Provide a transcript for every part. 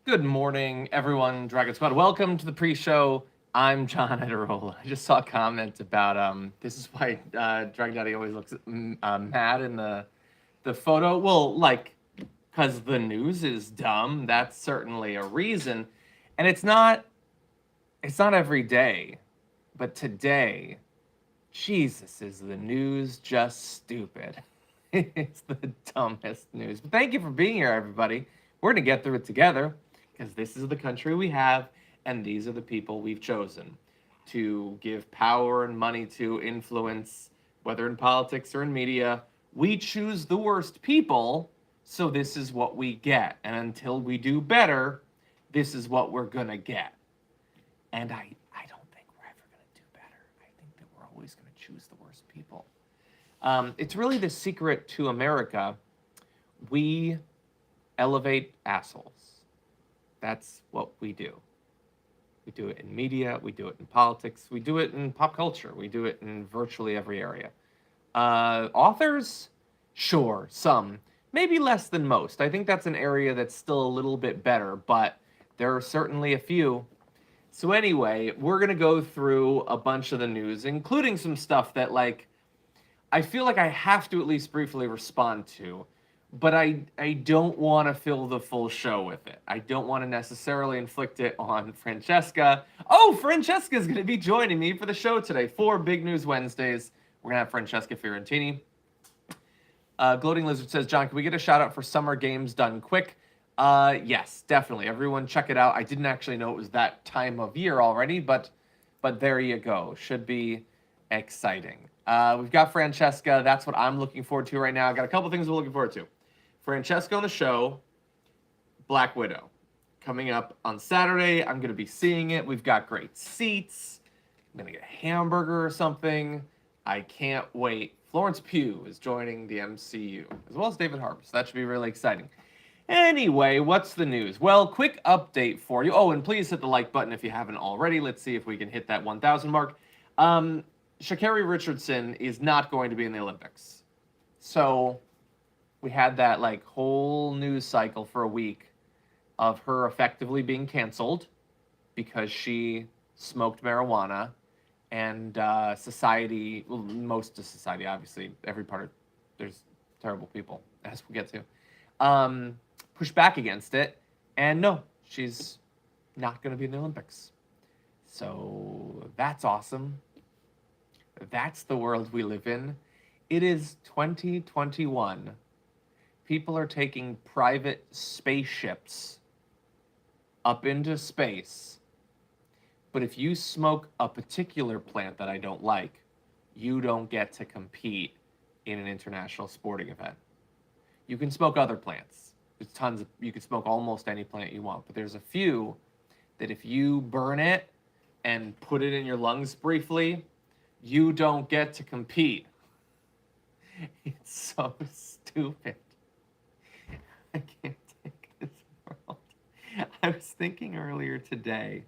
Good morning, everyone. Dragon Squad. Welcome to the pre-show. I'm John Ederola. I just saw a comment about this is why Dragon Daddy always looks mad in the photo. Well, like, because the news is dumb. That's certainly a reason, and it's not every day, but today, Jesus, is the news just stupid? It's the dumbest news. But thank you for being here, everybody. We're going to get through it together because this is the country we have, and these are the people we've chosen to give power and money to influence, whether in politics or in media. We choose the worst people, so this is what we get. And until we do better, this is what we're going to get. And I don't think we're ever going to do better. I think that we're always going to choose the worst people. It's really the secret to America. We elevate assholes. That's what we do. We do it in media, we do it in politics, we do it in pop culture, we do it in virtually every area. Authors? Sure, some. Maybe less than most. I think that's an area that's still a little bit better, but there are certainly a few. So anyway, we're going to go through a bunch of the news, including some stuff that, like, I feel like I have to at least briefly respond to, but I don't want to fill the full show with it. I don't want to necessarily inflict it on Francesca. Oh, Francesca's going to be joining me for the show today. 4 Big News Wednesdays. We're going to have Francesca Fiorentini. Gloating Lizard says, John, can we get a shout out for Summer Games Done Quick? Yes, definitely. Everyone check it out. I didn't actually know it was that time of year already, but there you go. Should be exciting. We've got Francesca. That's what I'm looking forward to right now. I got a couple things we're looking forward to. Francesca on the show, Black Widow. Coming up on Saturday. I'm going to be seeing it. We've got great seats. I'm going to get a hamburger or something. I can't wait. Florence Pugh is joining the MCU, as well as David Harbour, so that should be really exciting. Anyway, what's the news? Well, quick update for you. Oh, and please hit the like button if you haven't already. Let's see if we can hit that 1,000 mark. Sha'Carri Richardson is not going to be in the Olympics. So we had that like whole news cycle for a week of her effectively being canceled because she smoked marijuana, and society, well, most of society, obviously, every part of, there's terrible people, as we get to, pushed back against it, and no, she's not going to be in the Olympics. So that's awesome. That's the world we live in. It is 2021. People are taking private spaceships up into space. But if you smoke a particular plant that I don't like, you don't get to compete in an international sporting event. You can smoke other plants. There's tons of, you can smoke almost any plant you want, but there's a few that if you burn it and put it in your lungs briefly, you don't get to compete. It's so stupid. I can't take this world. I was thinking earlier today,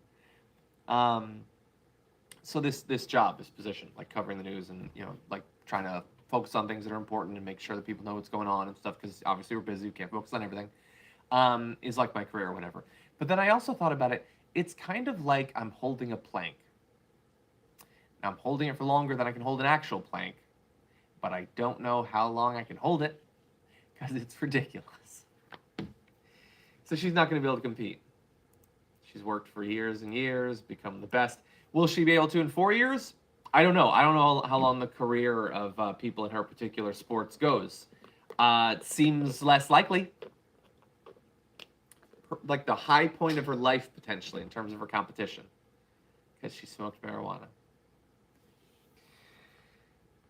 so this job, this position, like covering the news and, like trying to focus on things that are important and make sure that people know what's going on and stuff, because obviously we're busy, we can't focus on everything, is like my career or whatever. But then I also thought about it, it's kind of like I'm holding a plank. Now I'm holding it for longer than I can hold an actual plank, but I don't know how long I can hold it because it's ridiculous. So she's not going to be able to compete. She's worked for years and years, become the best. Will she be able to in 4 years? I don't know. I don't know how long the career of people in her particular sports goes. It seems less likely. Like the high point of her life, potentially, in terms of her competition. Because she smoked marijuana.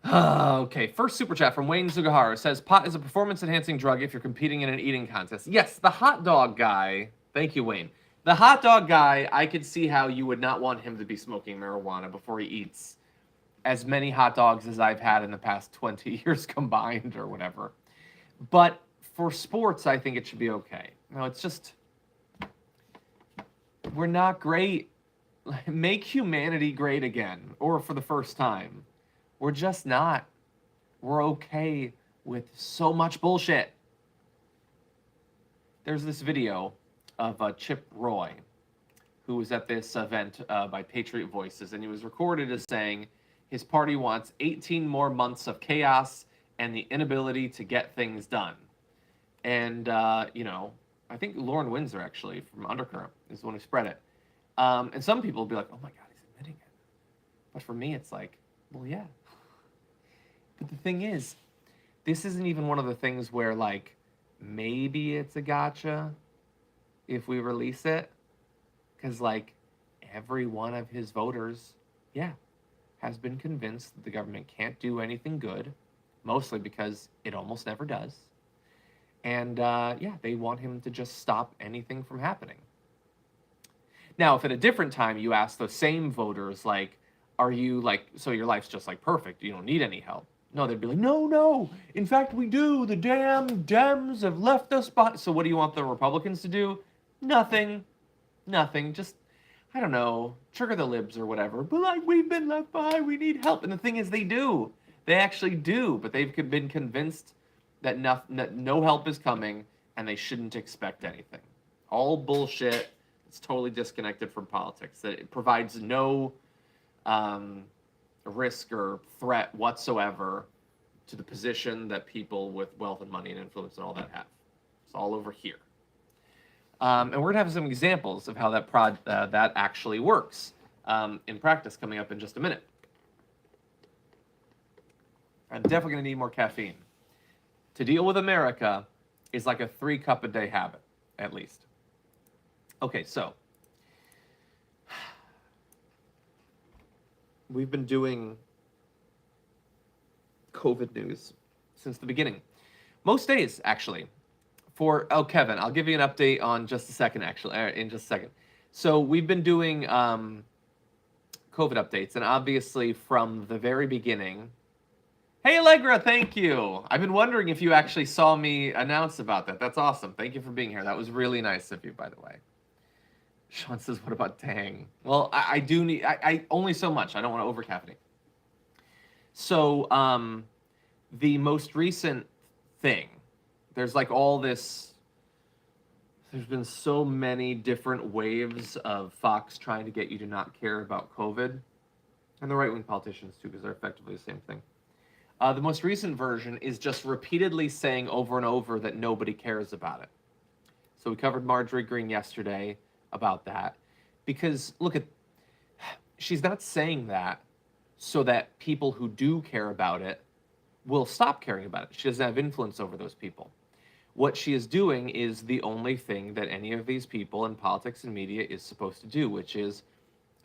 Okay, first super chat from Wayne Sugahara says, pot is a performance-enhancing drug if you're competing in an eating contest. Yes, the hot dog guy. Thank you, Wayne. The hot dog guy, I could see how you would not want him to be smoking marijuana before he eats as many hot dogs as I've had in the past 20 years combined or whatever. But for sports, I think it should be okay. No, it's just, we're not great. Make humanity great again, or for the first time. We're just not. We're okay with so much bullshit. There's this video of Chip Roy, who was at this event by Patriot Voices, and he was recorded as saying his party wants 18 more months of chaos and the inability to get things done. And, I think Lauren Windsor, actually, from Undercurrent, is the one who spread it. And some people will be like, oh my God, he's admitting it. But for me, it's like, well, yeah. But the thing is, this isn't even one of the things where, like, maybe it's a gotcha if we release it. Because, like, every one of his voters, has been convinced that the government can't do anything good, mostly because it almost never does. And, they want him to just stop anything from happening. Now, if at a different time you ask those same voters, like, are you, like, so your life's just, like, perfect, you don't need any help? No, they'd be like, no, in fact, we do. The damn Dems have left us behind. So what do you want the Republicans to do? Nothing. Just, I don't know, trigger the libs or whatever. But, like, we've been left behind, we need help. And the thing is, they do. They actually do. But they've been convinced that no help is coming, and they shouldn't expect anything. All bullshit. It's totally disconnected from politics. That it provides no risk or threat whatsoever to the position that people with wealth and money and influence and all that have. It's all over here. And we're gonna have some examples of how that actually works in practice coming up in just a minute. I'm definitely gonna need more caffeine. To deal with America is like a 3-cup-a-day habit, at least. Okay, so we've been doing COVID news since the beginning. Most days, actually. Kevin, I'll give you an update on just a second, actually, in just a second. So we've been doing COVID updates, and obviously from the very beginning. Hey, Allegra, thank you. I've been wondering if you actually saw me announce about that. That's awesome. Thank you for being here. That was really nice of you, by the way. Sean says, what about Tang? Well, I do need, I only so much. I don't want to over-caffeinate. So, the most recent thing, there's like all this, there's been so many different waves of Fox trying to get you to not care about COVID, and the right-wing politicians too, because they're effectively the same thing. The most recent version is just repeatedly saying over and over that nobody cares about it. So we covered Marjorie Greene yesterday about that, because look, she's not saying that so that people who do care about it will stop caring about it. She doesn't have influence over those people. What she is doing is the only thing that any of these people in politics and media is supposed to do, which is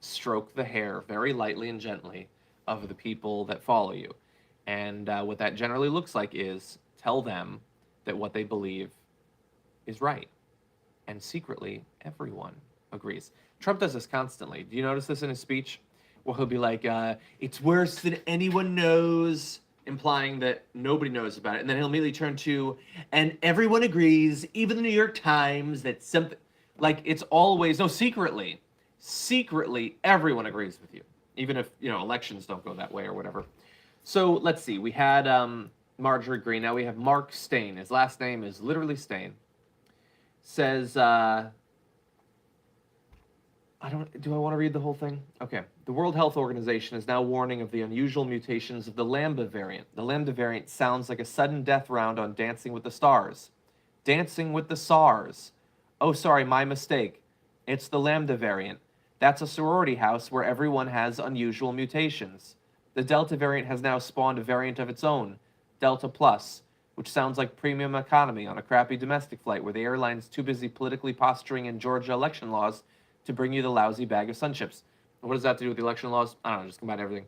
stroke the hair very lightly and gently of the people that follow you. And what that generally looks like is tell them that what they believe is right. And secretly, everyone agrees. Trump does this constantly. Do you notice this in his speech? Well, he'll be like, it's worse than anyone knows, implying that nobody knows about it. And then he'll immediately turn to, and everyone agrees, even the New York Times, that something, like it's always, no, secretly, everyone agrees with you. Even if, elections don't go that way or whatever. So let's see, we had Marjorie Greene, now we have Mark Steyn. His last name is literally Steyn. Says, do I want to read the whole thing? Okay. The World Health Organization is now warning of the unusual mutations of the Lambda variant. The Lambda variant sounds like a sudden death round on Dancing with the Stars. Dancing with the SARS. Oh, sorry, my mistake. It's the Lambda variant. That's a sorority house where everyone has unusual mutations. The Delta variant has now spawned a variant of its own, Delta Plus, which sounds like premium economy on a crappy domestic flight where the airline's too busy politically posturing in Georgia election laws to bring you the lousy bag of Sun Chips. What does that have to do with the election laws? I don't know, just combine everything.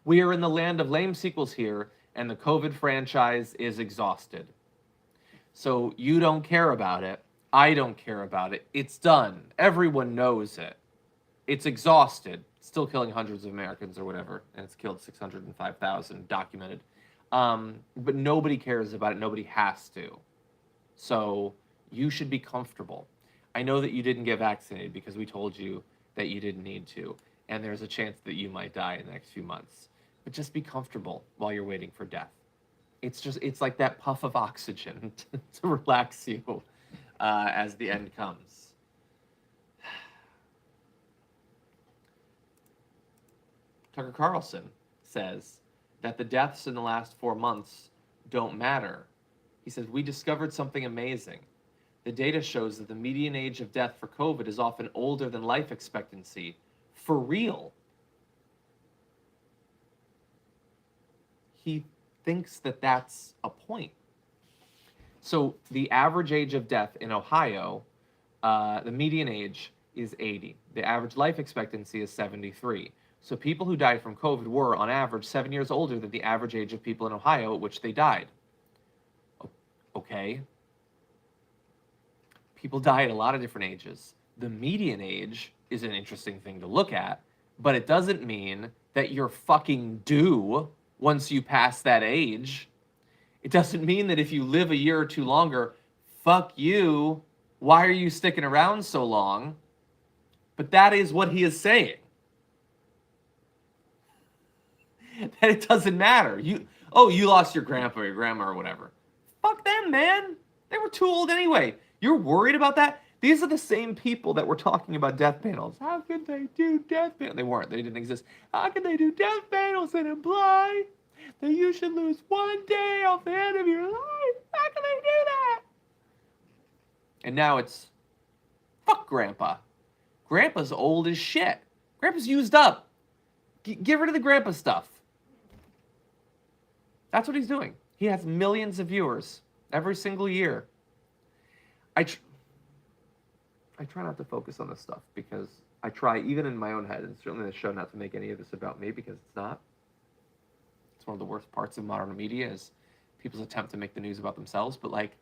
We are in the land of lame sequels here, and the COVID franchise is exhausted. So you don't care about it. I don't care about it. It's done. Everyone knows it. It's exhausted. It's still killing hundreds of Americans or whatever, and it's killed 605,000 documented. But nobody cares about it. Nobody has to. So you should be comfortable. I know that you didn't get vaccinated because we told you that you didn't need to, and there's a chance that you might die in the next few months. But just be comfortable while you're waiting for death. It's like that puff of oxygen to relax you. as the end comes. Tucker Carlson says that the deaths in the last 4 months don't matter. He says, we discovered something amazing. The data shows that the median age of death for COVID is often older than life expectancy. For real. He thinks that that's a point. So the average age of death in Ohio, the median age is 80. The average life expectancy is 73. So people who died from COVID were, on average, 7 years older than the average age of people in Ohio at which they died. Okay. People die at a lot of different ages. The median age is an interesting thing to look at, but it doesn't mean that you're fucking due once you pass that age. It doesn't mean that if you live a year or two longer, fuck you, why are you sticking around so long? But that is what he is saying. That it doesn't matter. You lost your grandpa or your grandma or whatever. Fuck them, man. They were too old anyway. You're worried about that? These are the same people that were talking about death panels. How could they do death panels? They weren't. They didn't exist. How could they do death panels and imply that you should lose 1 day off the end of your life? How can they do that? And now it's, fuck Grandpa. Grandpa's old as shit. Grandpa's used up. Get rid of the Grandpa stuff. That's what he's doing. He has millions of viewers every single year. I try not to focus on this stuff because I try, even in my own head, and certainly in the show, not to make any of this about me because it's not. It's one of the worst parts of modern media is people's attempt to make the news about themselves. But like,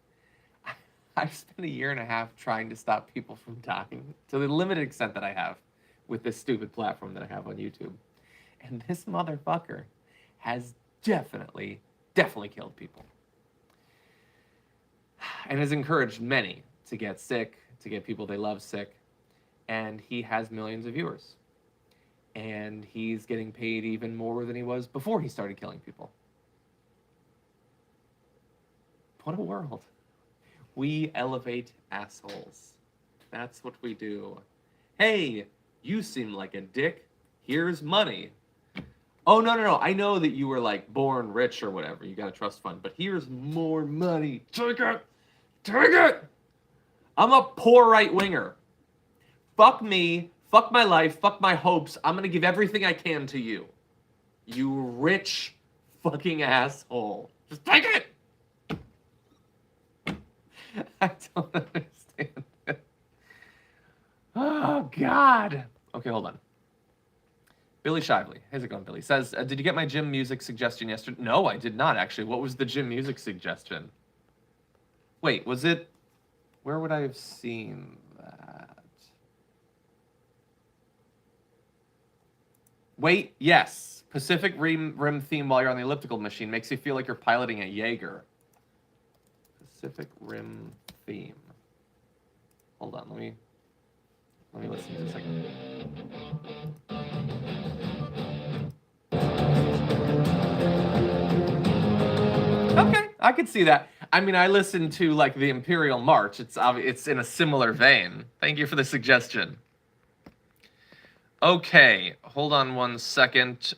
I've spent 1.5 years trying to stop people from talking to the limited extent that I have with this stupid platform that I have on YouTube. And this motherfucker has definitely killed people. And has encouraged many to get sick, to get people they love sick. And he has millions of viewers. And he's getting paid even more than he was before he started killing people. What a world. We elevate assholes. That's what we do. Hey, you seem like a dick. Here's money. Oh, no. I know that you were like born rich or whatever. You got a trust fund, but here's more money. Take it. Take it. I'm a poor right-winger. Fuck me. Fuck my life. Fuck my hopes. I'm going to give everything I can to you. You rich fucking asshole. Just take it. I don't understand it. Oh, God. Okay, hold on. Billy Shively. How's it going, Billy? Says, did you get my gym music suggestion yesterday? No, I did not, actually. What was the gym music suggestion? Wait, was it... Where would I have seen that? Wait, yes. Pacific Rim theme while you're on the elliptical machine makes you feel like you're piloting a Jaeger. Pacific Rim theme. Hold on, let me listen to a second. Okay, I could see that. I mean, I listened to like the Imperial March. It's in a similar vein. Thank you for the suggestion. Okay, hold on 1 second.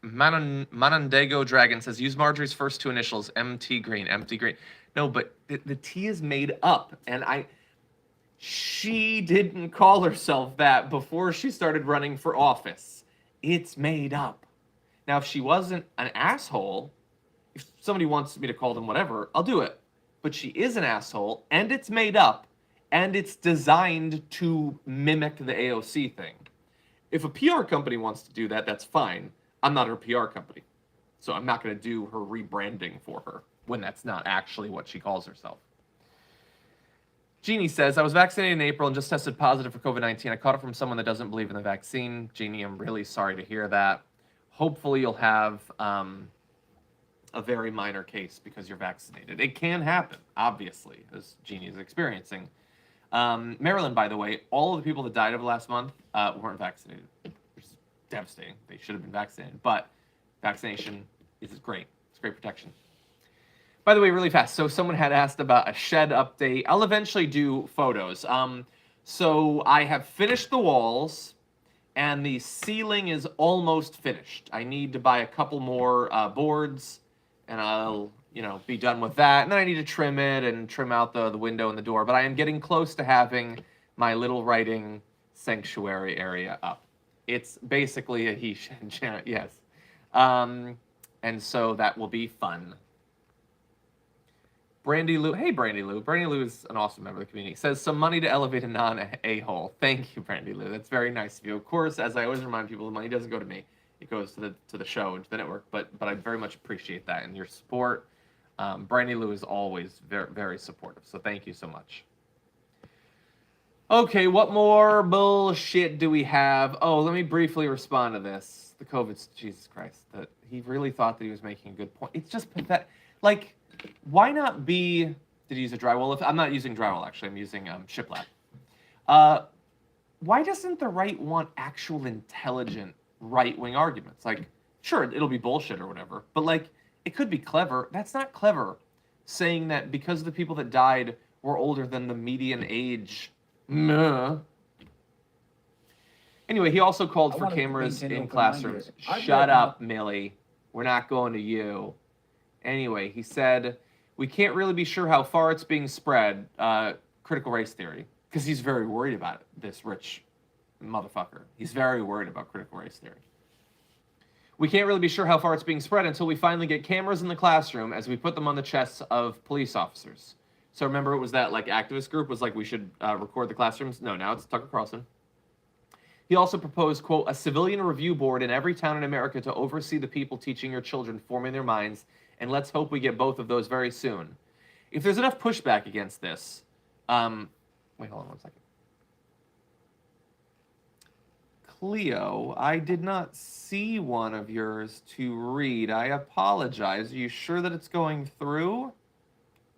Manandego Dragon says, use Marjorie's first 2 initials, MT Green, MT Green. No, but the T is made up, and she didn't call herself that before she started running for office. It's made up. Now, if she wasn't an asshole, if somebody wants me to call them whatever, I'll do it. But she is an asshole, and it's made up, and it's designed to mimic the AOC thing. If a PR company wants to do that, that's fine. I'm not her PR company. So I'm not going to do her rebranding for her when that's not actually what she calls herself. Jeannie says, I was vaccinated in April and just tested positive for COVID-19. I caught it from someone that doesn't believe in the vaccine. Jeannie, I'm really sorry to hear that. Hopefully you'll have a very minor case because you're vaccinated. It can happen, obviously, as Jeannie is experiencing. Maryland, by the way, all of the people that died over the last month weren't vaccinated, which is devastating. They should have been vaccinated, but vaccination is great. It's great protection. By the way, really fast. So someone had asked about a shed update. I'll eventually do photos. So I have finished the walls, and the ceiling is almost finished. I need to buy a couple more boards, and I'll be done with that. And then I need to trim it and trim out the window and the door. But I am getting close to having my little writing sanctuary area up. It's basically a he shed, yes. And so that will be fun. Brandy Lou, hey Brandy Lou. Brandy Lou is an awesome member of the community. Says some money to elevate a non-a-hole. Thank you, Brandy Lou. That's very nice of you. Of course, as I always remind people, the money doesn't go to me. It goes to the show and to the network. But I very much appreciate that and your support. Brandy Lou is always very, very supportive. So thank you so much. Okay, what more bullshit do we have? Oh, let me briefly respond to this. The COVID, Jesus Christ, that he really thought that he was making a good point. It's just pathetic. Like, why not be, did he use a drywall? I'm not using drywall, actually. I'm using shiplap. Why doesn't the right want actual intelligent right-wing arguments? Like, sure, it'll be bullshit or whatever, but like, it could be clever. That's not clever, saying that because the people that died were older than the median age. Meh. Anyway, he also called for cameras in classrooms. Shut up, Millie. We're not going to you. Anyway, he said, we can't really be sure how far it's being spread, critical race theory, because he's very worried about it, this rich motherfucker. He's very worried about critical race theory. We can't really be sure how far it's being spread until we finally get cameras in the classroom as we put them on the chests of police officers. So remember, it was that like activist group was like, we should record the classrooms. No, now it's Tucker Carlson. He also proposed, quote, a civilian review board in every town in America to oversee the people teaching your children, forming their minds. And let's hope we get both of those very soon. If there's enough pushback against this, wait, hold on one second. Cleo, I did not see one of yours to read. I apologize. Are you sure that it's going through?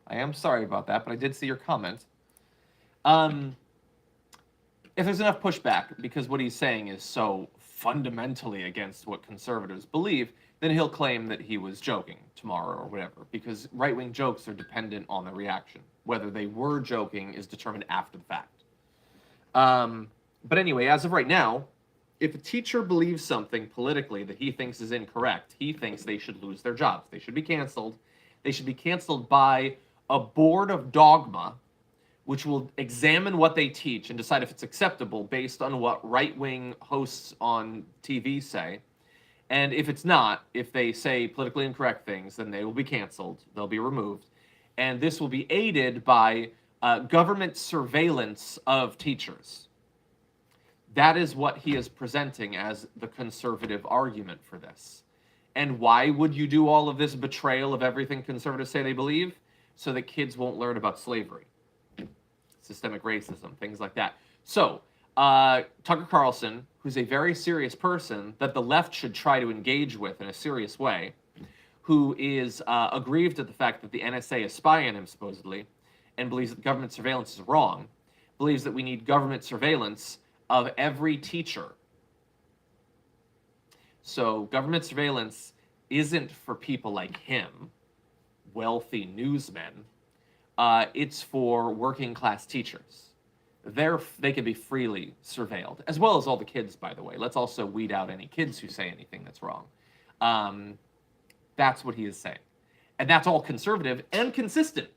I am sorry about that, but I did see your comment. If there's enough pushback, because what he's saying is so fundamentally against what conservatives believe, then he'll claim that he was joking tomorrow or whatever, because right-wing jokes are dependent on the reaction. Whether they were joking is determined after the fact. But anyway, as of right now, if a teacher believes something politically that he thinks is incorrect, he thinks they should lose their jobs. They should be canceled. They should be canceled by a board of dogma, which will examine what they teach and decide if it's acceptable based on what right-wing hosts on TV say. And if it's not, if they say politically incorrect things, then they will be canceled. They'll be removed. And this will be aided by government surveillance of teachers. That is what he is presenting as the conservative argument for this. And why would you do all of this betrayal of everything conservatives say they believe? So that kids won't learn about slavery, systemic racism, things like that. So, Tucker Carlson, who's a very serious person that the left should try to engage with in a serious way, who is aggrieved at the fact that the NSA is spying on him, supposedly, and believes that government surveillance is wrong, believes that we need government surveillance of every teacher. So government surveillance isn't for people like him, wealthy newsmen. It's for working class teachers. They can be freely surveilled, as well as all the kids, by the way. Let's also weed out any kids who say anything that's wrong. That's what he is saying. And that's all conservative and consistent.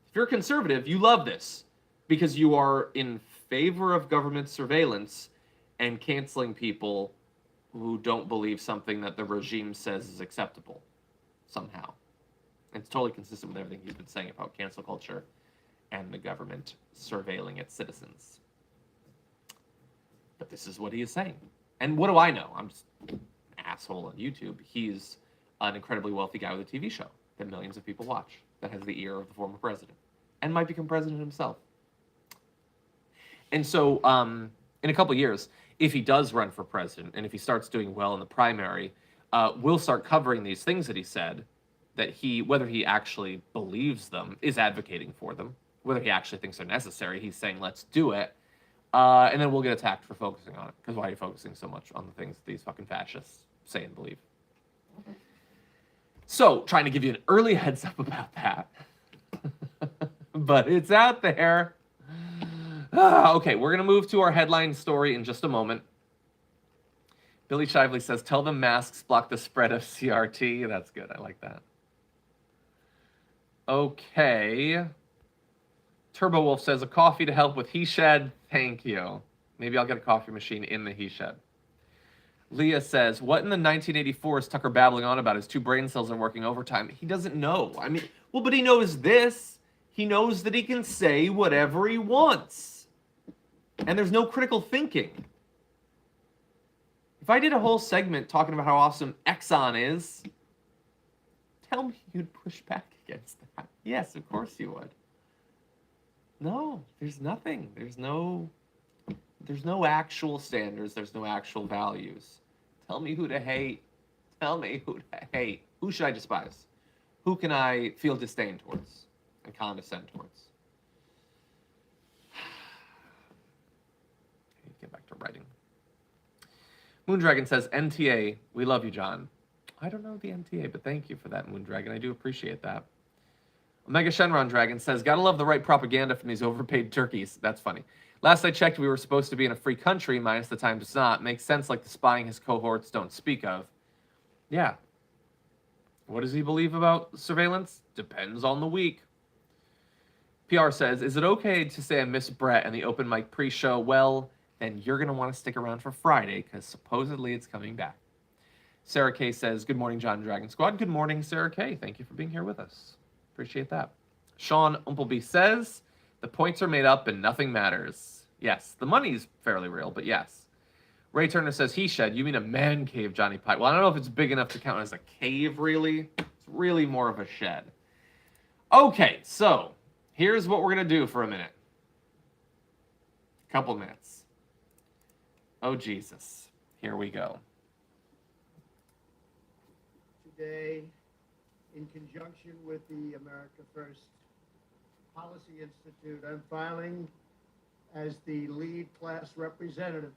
If you're conservative, you love this because you are in favor of government surveillance and canceling people who don't believe something that the regime says is acceptable somehow. It's totally consistent with everything he's been saying about cancel culture and the government surveilling its citizens. But this is what he is saying. And what do I know? I'm just an asshole on YouTube. He's an incredibly wealthy guy with a TV show that millions of people watch that has the ear of the former president and might become president himself. And so in a couple of years, if he does run for president and if he starts doing well in the primary, we'll start covering these things that he said, that whether he actually believes them, is advocating for them, whether he actually thinks they're necessary, he's saying, let's do it. And then we'll get attacked for focusing on it. Because why are you focusing so much on the things that these fucking fascists say and believe? So, trying to give you an early heads up about that. But it's out there. Okay, we're going to move to our headline story in just a moment. Billy Shively says, tell them masks block the spread of CRT. That's good. I like that. Okay. Turbo Wolf says, a coffee to help with he shed. Thank you. Maybe I'll get a coffee machine in the he shed. Leah says, what in the 1984 is Tucker babbling on about? His 2 brain cells are working overtime. He doesn't know. I mean, well, but he knows this. He knows that he can say whatever he wants. And there's no critical thinking. If I did a whole segment talking about how awesome Exxon is, tell me you'd push back against that. Yes, of course you would. No, there's nothing. There's no actual standards. There's no actual values. Tell me who to hate. Tell me who to hate. Who should I despise? Who can I feel disdain towards and condescend towards? Get back to writing. Moondragon says, NTA, we love you, John. I don't know the NTA, but thank you for that, Moondragon. I do appreciate that. Omega Shenron Dragon says, gotta love the right propaganda from these overpaid turkeys. That's funny. Last I checked, we were supposed to be in a free country, minus the time does not. Makes sense like the spying his cohorts don't speak of. Yeah. What does he believe about surveillance? Depends on the week. PR says, is it okay to say I miss Brett and the open mic pre-show? Well, then you're going to want to stick around for Friday, because supposedly it's coming back. Sarah K says, good morning, John Dragon Squad. Good morning, Sarah K. Thank you for being here with us. Appreciate that. Sean Umpleby says, the points are made up and nothing matters. Yes, the money's fairly real, but yes. Ray Turner says, he shed. You mean a man cave, Johnny Pike? Well, I don't know if it's big enough to count as a cave, really. It's really more of a shed. Okay, so here's what we're going to do for a minute. Couple minutes. Oh, Jesus. Here we go. Today, in conjunction with the America First Policy Institute, I'm filing as the lead class representative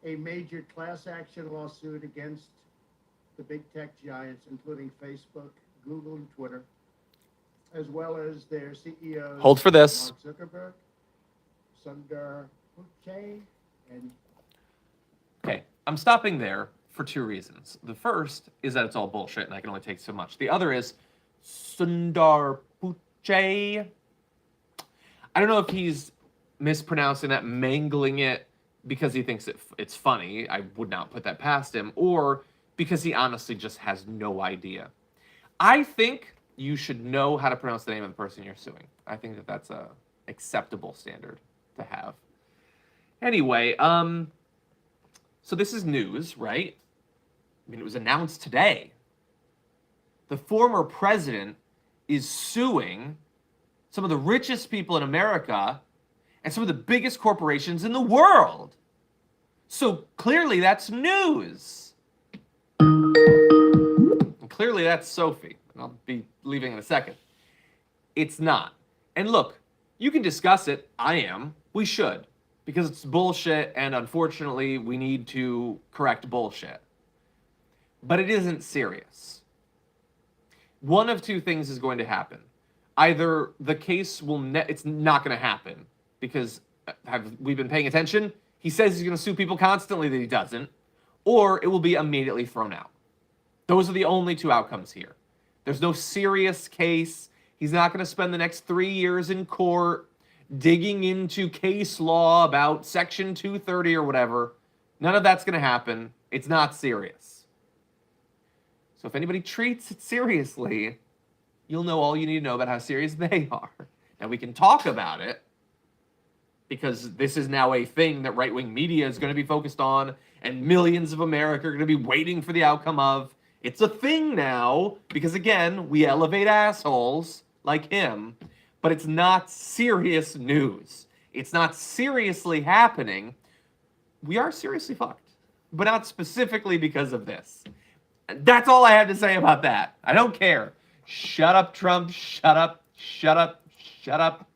a major class action lawsuit against the big tech giants, including Facebook, Google, and Twitter, as well as their CEOs. Hold for this. Mark Zuckerberg, Sundar Pichai, and... Okay, I'm stopping there for 2 reasons. The first is that it's all bullshit and I can only take so much. The other is Sundar Pichai. I don't know if he's mispronouncing that, mangling it because he thinks it's funny. I would not put that past him. Or because he honestly just has no idea. I think you should know how to pronounce the name of the person you're suing. I think that that's a acceptable standard to have. Anyway, so this is news, right? I mean, it was announced today. The former president is suing some of the richest people in America and some of the biggest corporations in the world. So clearly that's news. And clearly that's Sophie. And I'll be leaving in a second. It's not. And look, you can discuss it. I am. We should. Because it's bullshit, and unfortunately, we need to correct bullshit. But it isn't serious. One of 2 things is going to happen. Either the case will... it's not going to happen. Because, have we been paying attention? He says he's going to sue people constantly that he doesn't. Or it will be immediately thrown out. Those are the only 2 outcomes here. There's no serious case. He's not going to spend the next 3 years in court digging into case law about Section 230 or whatever. None of that's going to happen. It's not serious. So if anybody treats it seriously, you'll know all you need to know about how serious they are. Now we can talk about it, because this is now a thing that right-wing media is going to be focused on, and millions of America are going to be waiting for the outcome of. It's a thing now, because again, we elevate assholes like him. But it's not serious news. It's not seriously happening. We are seriously fucked. But not specifically because of this. That's all I have to say about that. I don't care. Shut up, Trump. Shut up. Shut up. Shut up.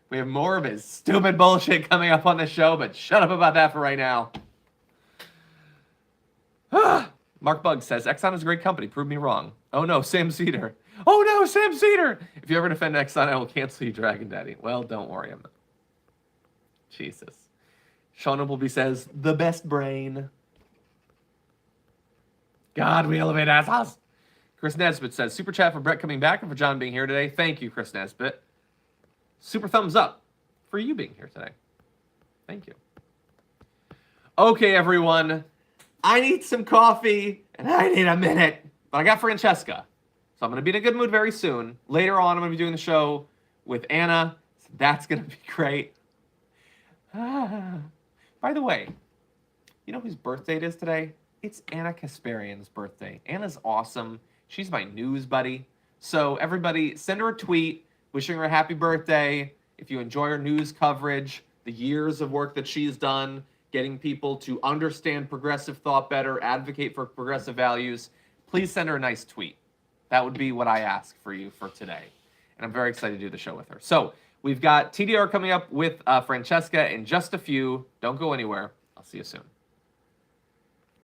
We have more of his stupid bullshit coming up on the show, but shut up about that for right now. Mark Bugg says, Exxon is a great company. Prove me wrong. Oh, no, Sam Cedar. Oh, no, Sam Cedar. If you ever defend Exxon, I will cancel you, Dragon Daddy. Well, don't worry. I'm not. Jesus. Sean Appleby says, the best brain. God, we elevate assholes. Chris Nesbitt says, super chat for Brett coming back and for John being here today. Thank you, Chris Nesbitt. Super thumbs up for you being here today. Thank you. Okay, everyone. I need some coffee, and I need a minute. But I got Francesca. So I'm going to be in a good mood very soon. Later on, I'm going to be doing the show with Anna. So that's going to be great. By the way, you know whose birthday it is today? It's Anna Kasparian's birthday. Anna's awesome. She's my news buddy. So everybody, send her a tweet wishing her a happy birthday. If you enjoy her news coverage, the years of work that she's done, getting people to understand progressive thought better, advocate for progressive values, please send her a nice tweet. That would be what I ask for you for today. And I'm very excited to do the show with her. So we've got TDR coming up with Francesca in just a few. Don't go anywhere. I'll see you soon.